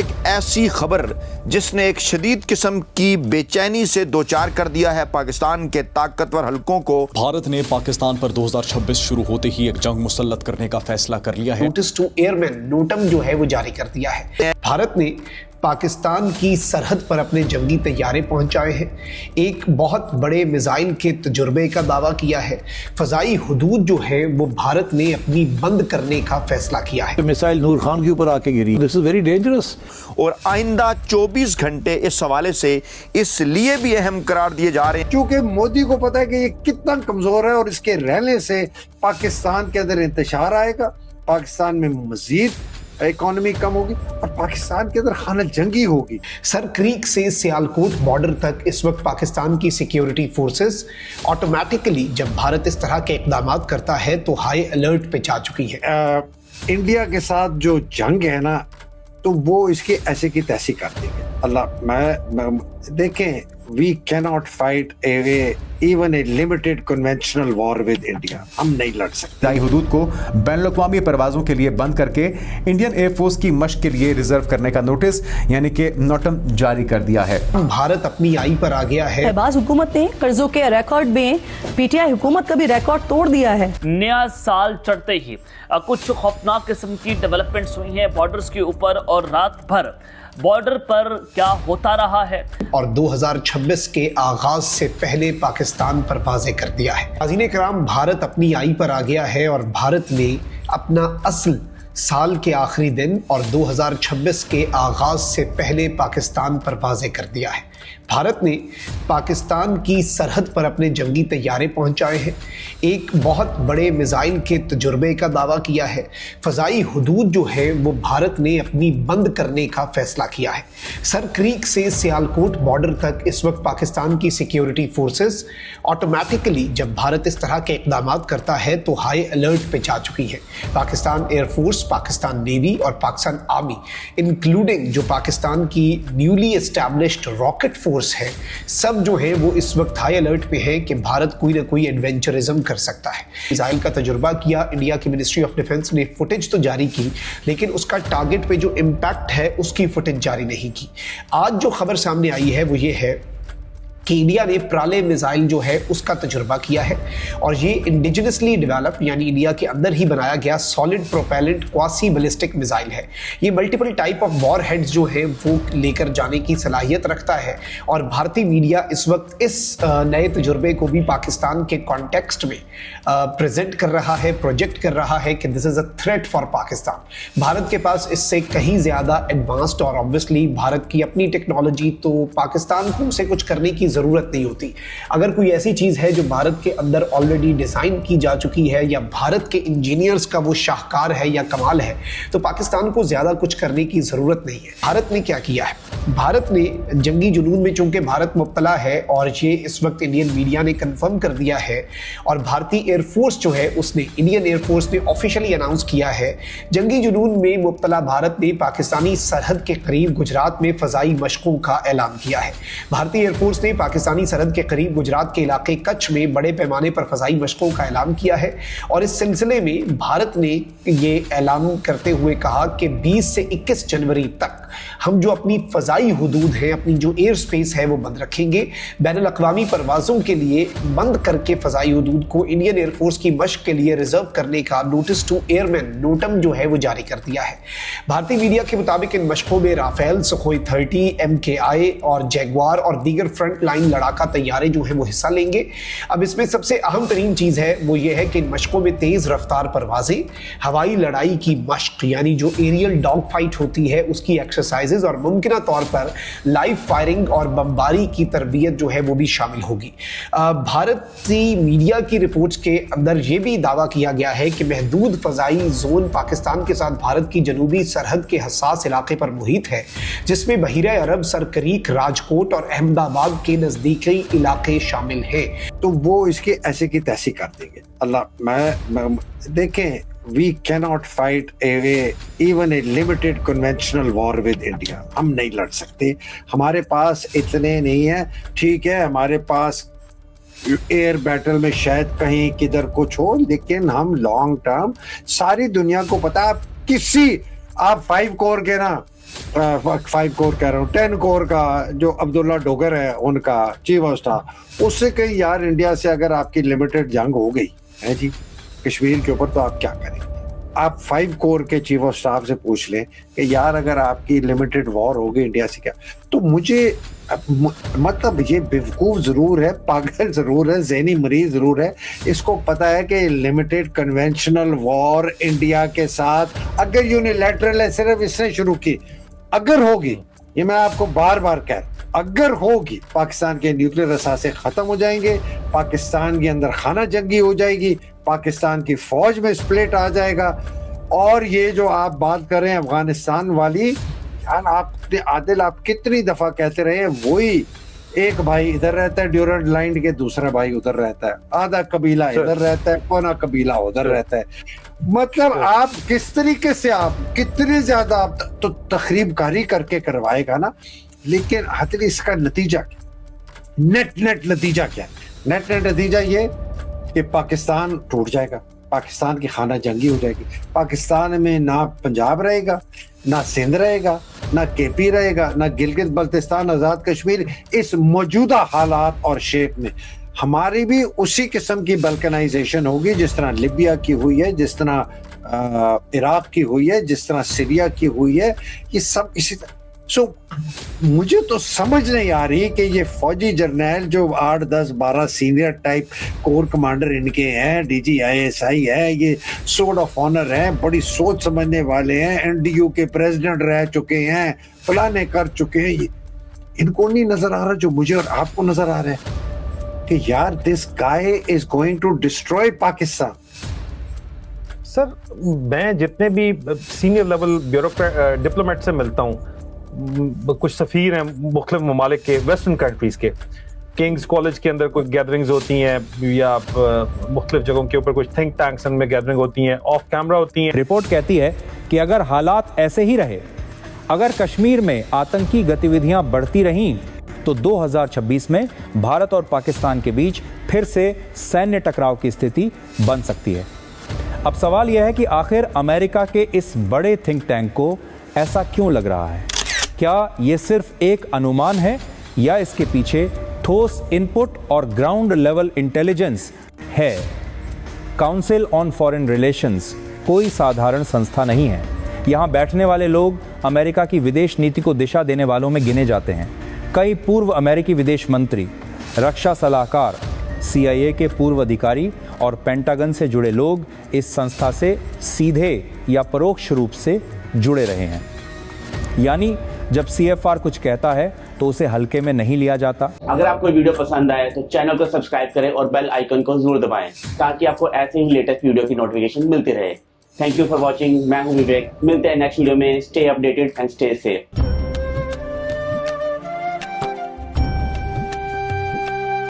एक ऐसी खबर जिसने एक शदीद किस्म की बेचैनी से दो चार कर दिया है पाकिस्तान के ताकतवर हलकों को। भारत ने पाकिस्तान पर 2026 शुरू होते ही एक जंग मुसल्लत करने का फैसला कर लिया है। नोटिस टू एयरमैन नोटम जो है वो जारी कर दिया है। भारत ने पाकिस्तान की सरहद पर अपने जंगी तैयारे पहुंचाए हैं। एक बहुत बड़े मिसाइल के तजुर्बे का दावा किया है। फ़ज़ाई हुदूद जो है वो भारत ने अपनी बंद करने का फैसला किया है। मिसाइल नूर खान के ऊपर आके गिरी, दिस इज वेरी डेंजरस। और आइंदा 24 घंटे इस हवाले से इसलिए भी अहम करार दिए जा रहे हैं क्योंकि मोदी को पता है कि ये कितना कमजोर है और इसके रहने से पाकिस्तान के अंदर इंतशार आएगा, पाकिस्तान में मजीद इकोनॉमी कम होगी और पाकिस्तान के अंदर हालत जंगी होगी। सर क्रीक से सियालकोट बॉर्डर तक इस वक्त पाकिस्तान की सिक्योरिटी फोर्सेस ऑटोमेटिकली जब भारत इस तरह के इकदाम करता है तो हाई अलर्ट पे जा चुकी है। इंडिया के साथ जो जंग है ना तो वो इसकी ऐसे की तैसी कर देंगे। अल्लाह मैं देखें, we cannot fight even a limited conventional war with India. हम नहीं लड़ सकते। फ़ज़ाई हुदूद को बैनुल-अक़वामी परवाज़ों के लिए बंद करके इंडियन एयरफोर्स की मशक के लिए रिजर्व करने का नोटिस यानी कि नोटम जारी कर दिया है। भारत अपनी आई पर आ गया है। शहबाज हुकूमत ने कर्जों के रिकॉर्ड में पीटीआई हुकूमत का भी रिकॉर्ड तोड़ दिया है। नया साल चढ़ते ही कुछ खौफनाक किस्म की डेवलपमेंट्स हुई हैं बॉर्डर्स के ऊपर, और रात भर बॉर्डर पर क्या होता रहा है। और 2026 के आगाज से पहले पाकिस्तान पर वाज़े कर दिया है। नाज़रीन किराम, भारत अपनी आई पर आ गया है और भारत ने अपना असल साल के आखिरी दिन और 2026 के आगाज से पहले पाकिस्तान पर वाज़े कर दिया है। भारत ने पाकिस्तान की सरहद पर अपने जंगी तैयारे पहुंचाए हैं। एक बहुत बड़े मिसाइल के तजुर्बे का दावा किया है। फ़ज़ाई हुदूद जो है वो भारत ने अपनी बंद करने का फैसला किया है। सर क्रीक से सियालकोट बॉर्डर तक इस वक्त पाकिस्तान की सिक्योरिटी फोर्सेस ऑटोमेटिकली जब भारत इस तरह के इकदाम करता है तो हाई अलर्ट पे जा चुकी है। पाकिस्तान एयरफोर्स, पाकिस्तान नेवी और पाकिस्तान आर्मी इंक्लूडिंग जो पाकिस्तान की न्यूली एस्टैब्लिश्ड रॉकेट फोर्स है, सब जो है वो इस वक्त हाई अलर्ट पे है कि भारत कोई ना कोई एडवेंचरिज्म कर सकता है। मिसाइल का तजुर्बा किया। इंडिया की मिनिस्ट्री ऑफ डिफेंस ने फुटेज तो जारी की लेकिन उसका टारगेट पे जो इम्पैक्ट है उसकी फुटेज जारी नहीं की। आज जो खबर सामने आई है वो ये है कि इंडिया ने प्राले मिसाइल जो है उसका तजुर्बा किया है और ये इंडिजिनसली डेवलप यानी इंडिया के अंदर ही बनाया गया solid propellant quasi ballistic missile है। ये multiple type of war heads जो है वो लेकर जाने की सलाहियत रखता है और भारतीय मीडिया इस वक्त इस नए तजुर्बे को भी पाकिस्तान के कॉन्टेक्स्ट में प्रेजेंट कर रहा है, प्रोजेक्ट कर रहा है कि this is a threat for Pakistan. Bharat के पास इससे कहीं ज़्यादा एडवांस्ड और ऑब्वियसली भारत की अपनी टेक्नोलॉजी, तो पाकिस्तान को उसे कुछ करने की ज़रूरत नहीं होती। अगर कोई ऐसी चीज़ है जो भारत के अंदर ऑलरेडी डिज़ाइन की जा चुकी है या भारत के इंजीनियर्स का वो शाहकार है या कमाल है तो पाकिस्तान को ज़्यादा कुछ करने की ज़रूरत नहीं है। भारत ने क्या किया है? भारत ने जंगी जुनून में चूंकि भारत मुब्तला है और ये इस वक्त इंडियन मीडिया ने कंफर्म कर दिया है और भारतीय एयरफोर्स जो है उसने, इंडियन एयरफोर्स ने ऑफिशियली अनाउंस किया है, जंगी जुनून में मुब्तला भारत ने पाकिस्तानी सरहद के करीब गुजरात में फ़ज़ाई मशकों का ऐलान किया है। भारतीय एयरफोर्स ने पाकिस्तानी सरहद के करीब गुजरात के इलाके कच्छ में बड़े पैमाने पर फ़ज़ाई मशकों का ऐलान किया है और इस सिलसिले में भारत ने ये ऐलान करते हुए कहा कि 20 से 21 जनवरी तक हम जो अपनी फ़ज़ाई हुदूद है, अपनी जो एयर स्पेस है वो बंद रखेंगे। बैनुल-अक़वामी परवाज़ों के लिए बंद करके फ़ज़ाई हुदूद को इंडियन एयरफोर्स की मशक के लिए रिजर्व करने का नोटिस टू एयरमैन नोटम जो है वो जारी कर दिया है। भारतीय मीडिया के मुताबिक इन मशकों में राफेल, सुखोई 30, MKI और जैगवार और दीगर फ्रंट लाइन लड़ाका तैयारे जो हैं वो हिस्सा लेंगे। अब इसमें सबसे अहम तरीन चीज़ है वो ये है कि इन मशकों में तेज़ रफ्तार परवाज़ें, हवाई लड़ाई की मशक यानी जो एरियल डॉग फाइट होती है उसकी एक्सरसाइजेज और मुमकिन तौर पर लाइव फायरिंग और बमबारी की तरबियत जो है वो भी शामिल होगी। भारतीय मीडिया की रिपोर्ट्स के अंदर ये भी दावा किया गया है कि महदूद फ़ज़ाई जोन पाकिस्तान के साथ भारत की जनूबी सरहद के हसास इलाके पर मुहित है जिसमें बहीरे अरब, सरकरीक, राजकोट और अहमदाबाद के नज़दीकी इलाके शामिल हैं। तो वो इसके ऐसे की तैसी कर देंगे। अल्लाह मैं देखें, we cannot fight even a limited conventional war with India. हम नहीं लड़ सकते, हमारे पास इतने नहीं है। ठीक है, हमारे पास एयर बैटल में शायद कहीं किधर कुछ हो, लेकिन हम लॉन्ग टर्म, सारी दुनिया को पता, आप 5 कोर के ना 5 कोर कह रहा हूँ, 10 कोर का जो अब्दुल्ला डोगर है उनका चीफ ऑफ स्टाफ, उससे कहीं यार इंडिया से अगर आपकी लिमिटेड जंग हो गई है जी कश्मीर के ऊपर, तो आप क्या करेंगे? आप 5 कोर के चीफ ऑफ स्टाफ से पूछ लें कि यार अगर आपकी लिमिटेड वॉर हो गई इंडिया से क्या? तो मुझे मतलब ये बेवकूफ जरूर है, पागल जरूर है, ज़हनी मरीज जरूर है, इसको पता है कि लिमिटेड कन्वेंशनल वॉर इंडिया के साथ अगर यूनिलैटरल है, सिर्फ इसने शुरू की, अगर होगी, ये मैं आपको बार बार कह रहा हूं, अगर होगी, पाकिस्तान के न्यूक्लियर असासे खत्म हो जाएंगे, पाकिस्तान के अंदर खाना जंगी हो जाएगी, पाकिस्तान की फौज में स्प्लिट आ जाएगा। और ये जो आप बात कर रहे हैं अफगानिस्तान वाली, यार आप आदिल आप कितनी दफा कहते रहे, वही एक भाई इधर रहता है ड्यूरेंट लाइन के, दूसरा भाई उधर रहता है, आधा कबीला इधर रहता है, पौना कबीला उधर रहता है। मतलब आप किस तरीके से, आप कितने ज्यादा आप तो तखरीबकारी करके करवाएगा ना, लेकिन हतली इसका नतीजा क्या, नेट नतीजा क्या? नेट नतीजा ये कि पाकिस्तान टूट जाएगा, पाकिस्तान की खाना जंगी हो जाएगी, पाकिस्तान में ना पंजाब रहेगा, ना सिंध रहेगा, ना केपी रहेगा, ना गिलगित बल्तिस्तान आज़ाद कश्मीर। इस मौजूदा हालात और शेप में हमारी भी उसी किस्म की बल्कनाइजेशन होगी जिस तरह लिबिया की हुई है, जिस तरह इराक की हुई है, जिस तरह सीरिया की हुई है, ये सब इसी तरह। सो मुझे तो समझ नहीं आ रही कि ये फौजी जर्नैल जो 8, 10, 12 सीनियर टाइप कोर कमांडर इनके हैं, DGISI है, ये सोर्ड ऑफ ऑनर हैं, बड़ी सोच समझने वाले हैं, NDU के प्रेसिडेंट रह चुके हैं, फलाने कर चुके हैं, इनको नहीं नजर आ रहा जो मुझे और आपको नजर आ रहा है कि यार this guy is going to destroy Pakistan. Sir मैं जितने भी सीनियर लेवल ब्यूरोक्रेट डिप्लोमेट से मिलता हूँ, कुछ सफ़ीर हैं मुख्तलिफ ममालिक के, वेस्टर्न कंट्रीज़ के, किंग्स कॉलेज के अंदर कोई गैदरिंग्स होती हैं या मुख्तलिफ जगहों के ऊपर कुछ थिंक टैंक्स में गैदरिंग होती हैं, ऑफ कैमरा होती हैं। रिपोर्ट कहती है कि अगर हालात ऐसे ही रहे, अगर कश्मीर में आतंकी गतिविधियां बढ़ती रहीं, तो 2026 में भारत और पाकिस्तान के बीच फिर से सैन्य टकराव की स्थिति बन सकती है। अब सवाल यह है कि आखिर अमेरिका के इस बड़े थिंक टैंक को ऐसा क्यों लग रहा है? क्या ये सिर्फ एक अनुमान है या इसके पीछे ठोस इनपुट और ग्राउंड लेवल इंटेलिजेंस है? काउंसिल ऑन फॉरेन रिलेशंस कोई साधारण संस्था नहीं है। यहाँ बैठने वाले लोग अमेरिका की विदेश नीति को दिशा देने वालों में गिने जाते हैं। कई पूर्व अमेरिकी विदेश मंत्री, रक्षा सलाहकार, CIA के पूर्व अधिकारी और पेंटागन से जुड़े लोग इस संस्था से सीधे या परोक्ष रूप से जुड़े रहे हैं। यानी जब CFR कुछ कहता है तो उसे हल्के में नहीं लिया जाता। अगर आपको वीडियो पसंद आए तो चैनल को सब्सक्राइब करें और बेल आइकन को जरूर दबाएं ताकि आपको ऐसे ही लेटेस्ट वीडियो की नोटिफिकेशन मिलती रहे। Thank you for watching. मैं हूं विवेक। मिलते हैं नेक्स्ट वीडियो में। Stay updated and stay safe.